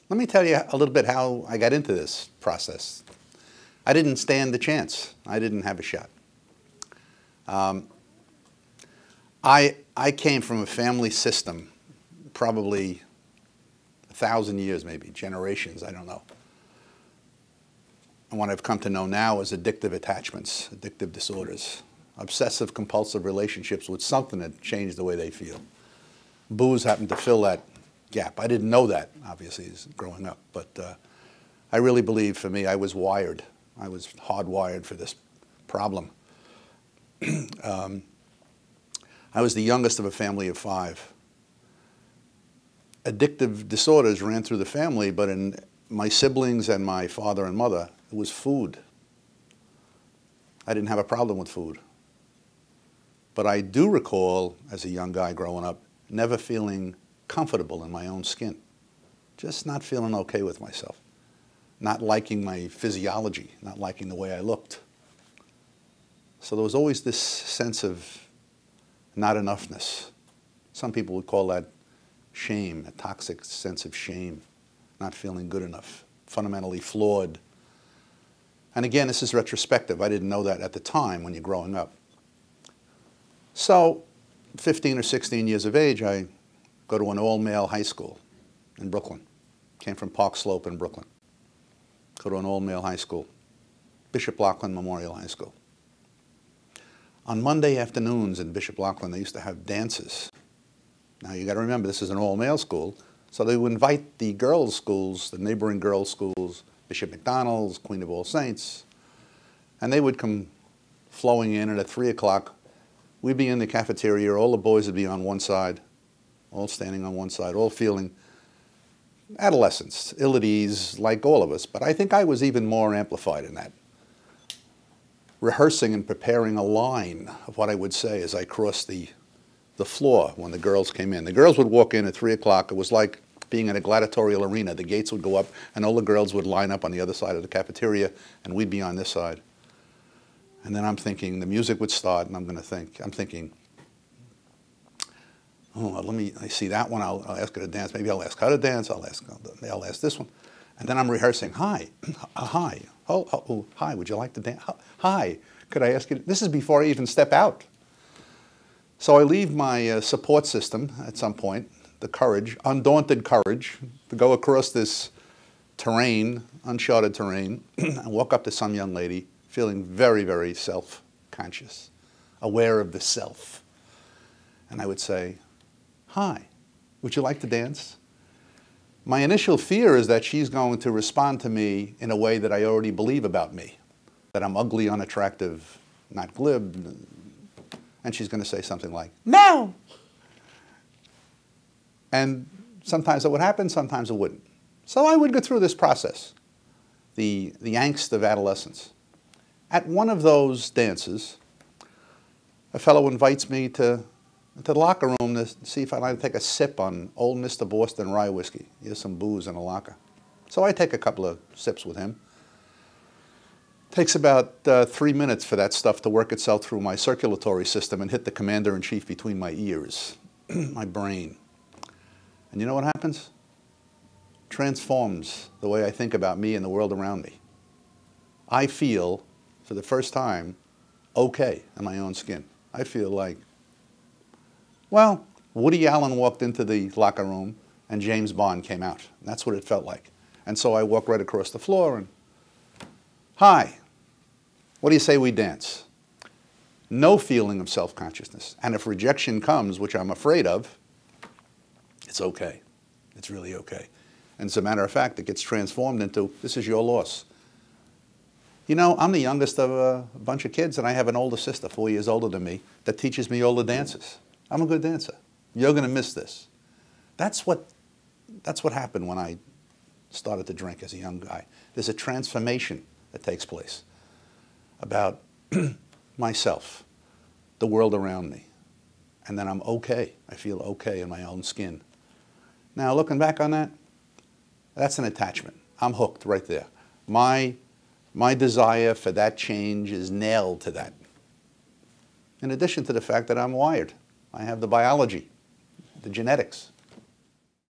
Let me tell you a little bit how I got into this process. I didn't stand the chance. I didn't have a shot. I came from a family system, probably 1,000 years, maybe, generations, I don't know. And what I've come to know now is addictive attachments, addictive disorders, obsessive compulsive relationships with something that changed the way they feel. Booze happened to fill that gap. I didn't know that, obviously, as growing up, but I really believe for me, I was wired. I was hardwired for this problem. I was the youngest of a family of 5. Addictive disorders ran through the family, but in my siblings and my father and mother, it was food. I didn't have a problem with food. But I do recall, as a young guy growing up, never feeling comfortable in my own skin. Just not feeling okay with myself. Not liking my physiology, not liking the way I looked. So there was always this sense of not enoughness. Some people would call that shame, a toxic sense of shame, not feeling good enough, fundamentally flawed. And again, this is retrospective. I didn't know that at the time when you're growing up. So, 15 or 16 years of age, I go to an all-male high school in Brooklyn. Came from Park Slope in Brooklyn. Go to an all-male high school, Bishop Loughlin Memorial High School. On Monday afternoons in Bishop Loughlin, they used to have dances. Now you got to remember, this is an all-male school, so they would invite the girls' schools, the neighboring girls' schools, Bishop McDonald's, Queen of All Saints, and they would come flowing in, and at 3 o'clock, we'd be in the cafeteria, all the boys would be on one side, all standing on one side, all feeling adolescents, ill at ease, like all of us, but I think I was even more amplified in that. Rehearsing and preparing a line of what I would say as I crossed the floor when the girls came in. The girls would walk in at 3 o'clock. It was like being in a gladiatorial arena. The gates would go up, and all the girls would line up on the other side of the cafeteria, and we'd be on this side. And then I'm thinking, the music would start, and I'm thinking, oh, I see that one, I'll ask her to dance. Maybe I'll ask her to dance, I'll ask this one. And then I'm rehearsing, hi, hi, oh, hi, would you like to dance? Hi, could I ask you, this is before I even step out. So I leave my support system at some point, the courage, undaunted courage, to go across this terrain, uncharted terrain, and walk up to some young lady feeling very, very self-conscious, aware of the self. And I would say, hi, would you like to dance? My initial fear is that she's going to respond to me in a way that I already believe about me, that I'm ugly, unattractive, not glib, and she's going to say something like, no! And sometimes it would happen, sometimes it wouldn't. So I would go through this process, the angst of adolescence. At one of those dances, a fellow invites me to the locker room to see if I'd like to take a sip on Old Mr. Boston rye whiskey. Here's some booze in a locker. So I take a couple of sips with him. Takes about 3 minutes for that stuff to work itself through my circulatory system and hit the commander-in-chief between my ears, my brain. And you know what happens? Transforms the way I think about me and the world around me. I feel, for the first time, okay in my own skin. I feel like, well, Woody Allen walked into the locker room and James Bond came out. And that's what it felt like. And so I walked right across the floor and, hi, what do you say we dance? No feeling of self-consciousness. And if rejection comes, which I'm afraid of, it's okay. It's really okay. And as a matter of fact, it gets transformed into, this is your loss. You know, I'm the youngest of a bunch of kids, and I have an older sister, 4 years older than me, that teaches me all the dances. I'm a good dancer. You're going to miss this. That's what happened when I started to drink as a young guy. There's a transformation that takes place about myself, the world around me, and then I'm okay. I feel okay in my own skin. Now, looking back on that, that's an attachment. I'm hooked right there. My desire for that change is nailed to that. In addition to the fact that I'm wired. I have the biology, the genetics.